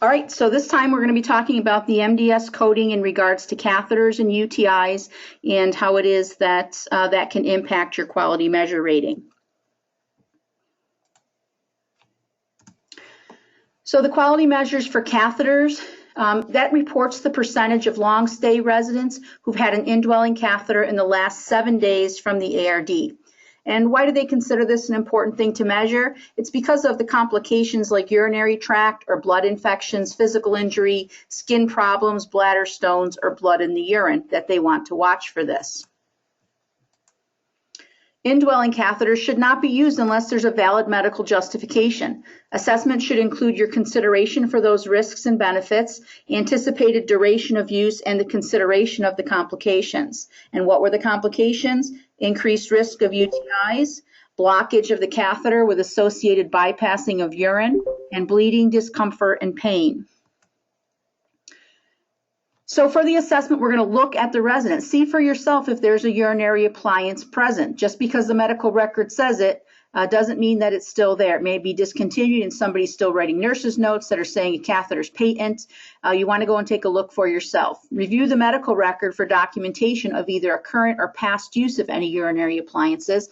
All right, so this time we're going to be talking about the MDS coding in regards to catheters and UTIs and how it is that that can impact your quality measure rating. So the quality measures for catheters, that reports the percentage of long stay residents who've had an indwelling catheter in the last 7 days from the ARD. And why do they consider this an important thing to measure? It's because of the complications like urinary tract or blood infections, physical injury, skin problems, bladder stones, or blood in the urine that they want to watch for this. Indwelling catheters should not be used unless there's a valid medical justification. Assessment should include your consideration for those risks and benefits, anticipated duration of use, and the consideration of the complications. And what were the complications? Increased risk of UTIs, blockage of the catheter with associated bypassing of urine, and bleeding, discomfort, and pain. So for the assessment, we're going to look at the resident. See for yourself if there's a urinary appliance present. Just because the medical record says it doesn't mean that it's still there. It may be discontinued and somebody's still writing nurse's notes that are saying a catheter is patent. You want to go and take a look for yourself. Review the medical record for documentation of either a current or past use of any urinary appliances,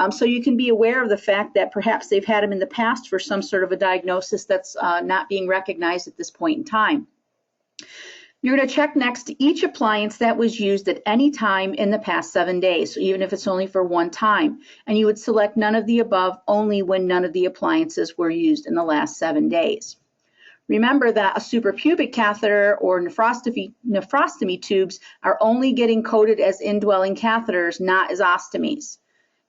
so you can be aware of the fact that perhaps they've had them in the past for some sort of a diagnosis that's not being recognized at this point in time. You're going to check next to each appliance that was used at any time in the past 7 days, so even if it's only for one time. And you would select none of the above only when none of the appliances were used in the last 7 days. Remember that a suprapubic catheter or nephrostomy tubes are only getting coded as indwelling catheters, not as ostomies.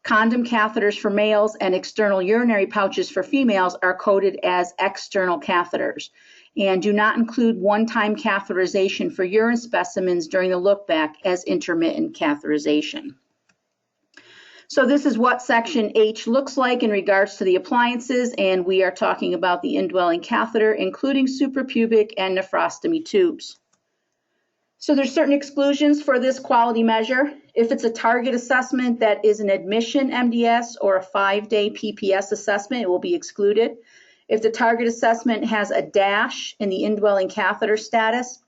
Condom catheters for males and external urinary pouches for females are coded as external catheters, and do not include one-time catheterization for urine specimens during the look-back as intermittent catheterization. So this is what section H looks like in regards to the appliances, and we are talking about the indwelling catheter, including suprapubic and nephrostomy tubes. So there's certain exclusions for this quality measure. If it's a target assessment that is an admission MDS or a 5-day PPS assessment, it will be excluded. If the target assessment has a dash in the indwelling catheter status,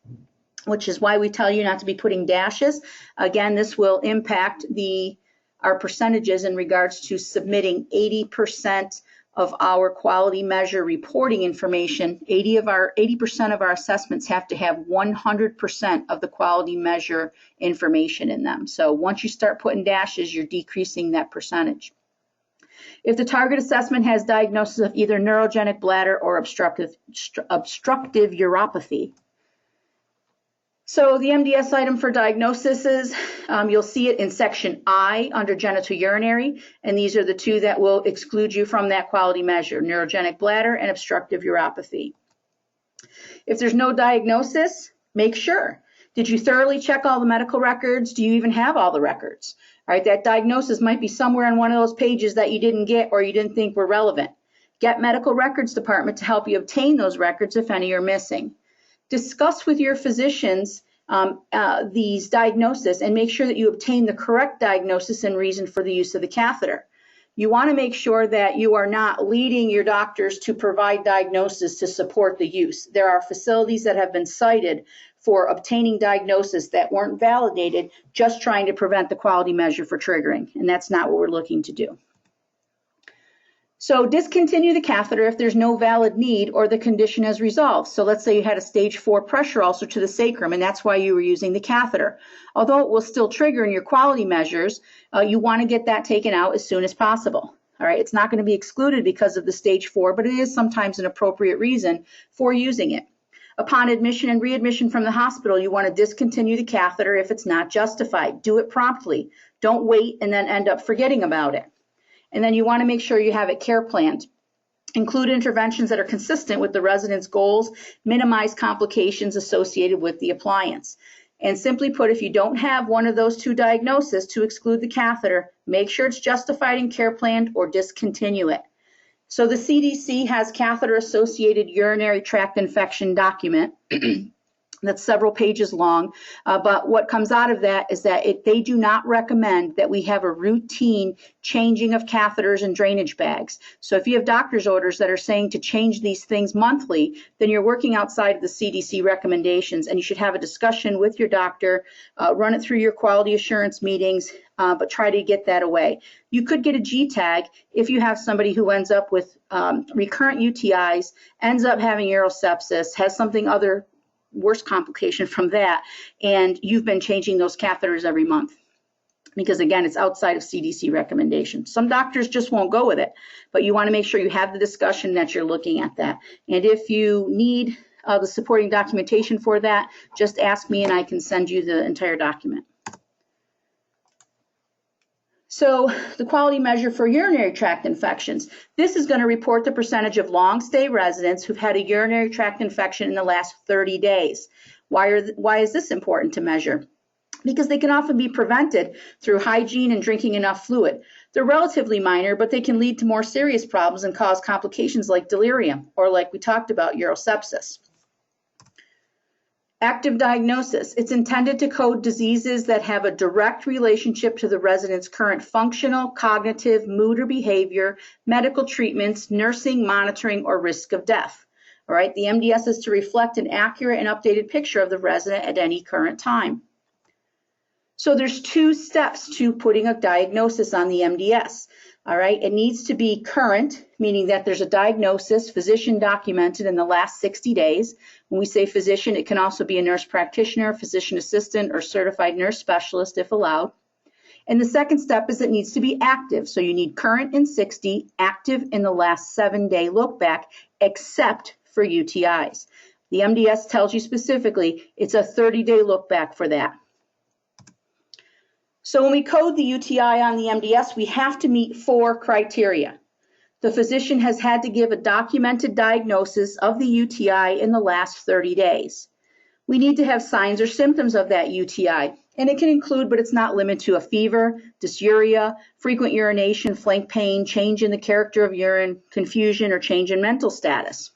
which is why we tell you not to be putting dashes, again, this will impact our percentages in regards to submitting 80% of our quality measure reporting information. 80% of our assessments have to have 100% of the quality measure information in them. So once you start putting dashes, you're decreasing that percentage. If the target assessment has diagnosis of either neurogenic bladder or obstructive uropathy. So the MDS item for diagnosis is, you'll see it in section I under genitourinary, and these are the two that will exclude you from that quality measure, neurogenic bladder and obstructive uropathy. If there's no diagnosis, make sure. Did you thoroughly check all the medical records? Do you even have all the records? All right, that diagnosis might be somewhere on one of those pages that you didn't get or you didn't think were relevant. Get medical records department to help you obtain those records if any are missing. Discuss with your physicians these diagnoses and make sure that you obtain the correct diagnosis and reason for the use of the catheter. You want to make sure that you are not leading your doctors to provide diagnosis to support the use. There are facilities that have been cited for obtaining diagnosis that weren't validated, just trying to prevent the quality measure for triggering, and that's not what we're looking to do. So discontinue the catheter if there's no valid need or the condition has resolved. So let's say you had a stage 4 pressure ulcer to the sacrum, and that's why you were using the catheter. Although it will still trigger in your quality measures, you want to get that taken out as soon as possible. All right, it's not going to be excluded because of the stage 4, but it is sometimes an appropriate reason for using it. Upon admission and readmission from the hospital, you want to discontinue the catheter if it's not justified. Do it promptly. Don't wait and then end up forgetting about it. And then you want to make sure you have it care planned. Include interventions that are consistent with the resident's goals, minimize complications associated with the appliance. And simply put, if you don't have one of those two diagnoses to exclude the catheter, make sure it's justified and care planned or discontinue it. So the CDC has catheter-associated urinary tract infection document. That's several pages long, but what comes out of that is that they do not recommend that we have a routine changing of catheters and drainage bags. So if you have doctor's orders that are saying to change these things monthly, then you're working outside of the CDC recommendations, and you should have a discussion with your doctor, run it through your quality assurance meetings, but try to get that away. You could get a G tag if you have somebody who ends up with recurrent UTIs, ends up having urosepsis, has something other worse complication from that, and you've been changing those catheters every month. Because again, it's outside of CDC recommendations. Some doctors just won't go with it, but you want to make sure you have the discussion that you're looking at that. And if you need the supporting documentation for that, just ask me and I can send you the entire document. So the quality measure for urinary tract infections. This is going to report the percentage of long-stay residents who've had a urinary tract infection in the last 30 days. Why is this important to measure? Because they can often be prevented through hygiene and drinking enough fluid. They're relatively minor, but they can lead to more serious problems and cause complications like delirium, or like we talked about, urosepsis. Active diagnosis. It's intended to code diseases that have a direct relationship to the resident's current functional, cognitive, mood or behavior, medical treatments, nursing, monitoring, or risk of death. All right, the MDS is to reflect an accurate and updated picture of the resident at any current time. So there's 2 steps to putting a diagnosis on the MDS. All right, it needs to be current, meaning that there's a diagnosis, physician documented in the last 60 days. When we say physician, it can also be a nurse practitioner, physician assistant, or certified nurse specialist if allowed. And the second step is it needs to be active. So you need current in 60, active in the last 7-day look back, except for UTIs. The MDS tells you specifically it's a 30-day look back for that. So when we code the UTI on the MDS, we have to meet 4 criteria. The physician has had to give a documented diagnosis of the UTI in the last 30 days. We need to have signs or symptoms of that UTI, and it can include, but it's not limited to, a fever, dysuria, frequent urination, flank pain, change in the character of urine, confusion, or change in mental status.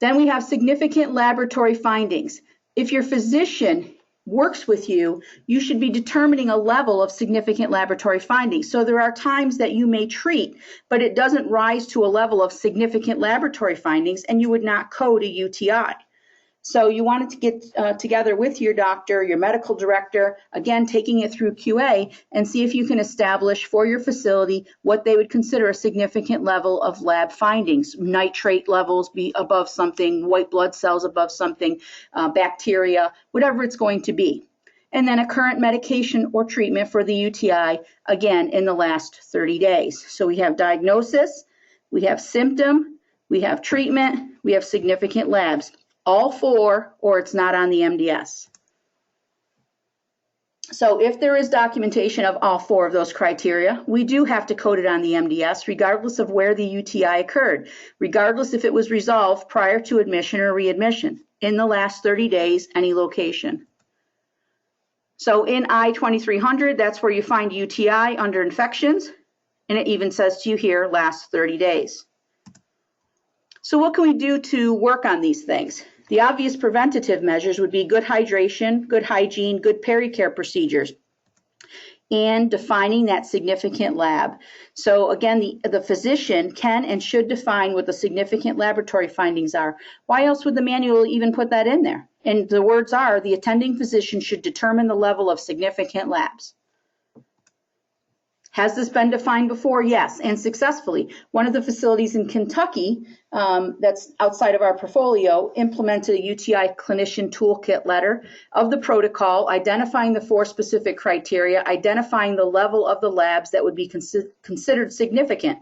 Then we have significant laboratory findings. If your physician works with you, you should be determining a level of significant laboratory findings. So there are times that you may treat, but it doesn't rise to a level of significant laboratory findings, and you would not code a UTI. So you wanted to get together with your doctor, your medical director, again, taking it through QA, and see if you can establish for your facility what they would consider a significant level of lab findings. Nitrate levels be above something, white blood cells above something, bacteria, whatever it's going to be. And then a current medication or treatment for the UTI, again, in the last 30 days. So we have diagnosis, we have symptom, we have treatment, we have significant labs. All 4, or it's not on the MDS. So if there is documentation of all 4 of those criteria, we do have to code it on the MDS, regardless of where the UTI occurred, regardless if it was resolved prior to admission or readmission, in the last 30 days, any location. So in I-2300, that's where you find UTI under infections, and it even says to you here, last 30 days. So what can we do to work on these things? The obvious preventative measures would be good hydration, good hygiene, good pericare procedures, and defining that significant lab. So again, the physician can and should define what the significant laboratory findings are. Why else would the manual even put that in there? And the words are, the attending physician should determine the level of significant labs. Has this been defined before? Yes, and successfully. One of the facilities in Kentucky that's outside of our portfolio implemented a UTI clinician toolkit letter of the protocol, identifying the 4 specific criteria, identifying the level of the labs that would be considered significant.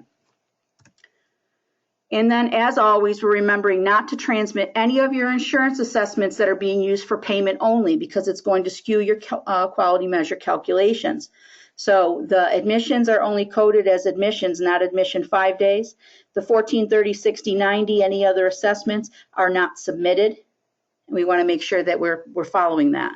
And then, as always, we're remembering not to transmit any of your insurance assessments that are being used for payment only, because it's going to skew your quality measure calculations. So the admissions are only coded as admissions, not admission 5 days. The 14, 30, 60, 90, any other assessments are not submitted. And we want to make sure that we're following that.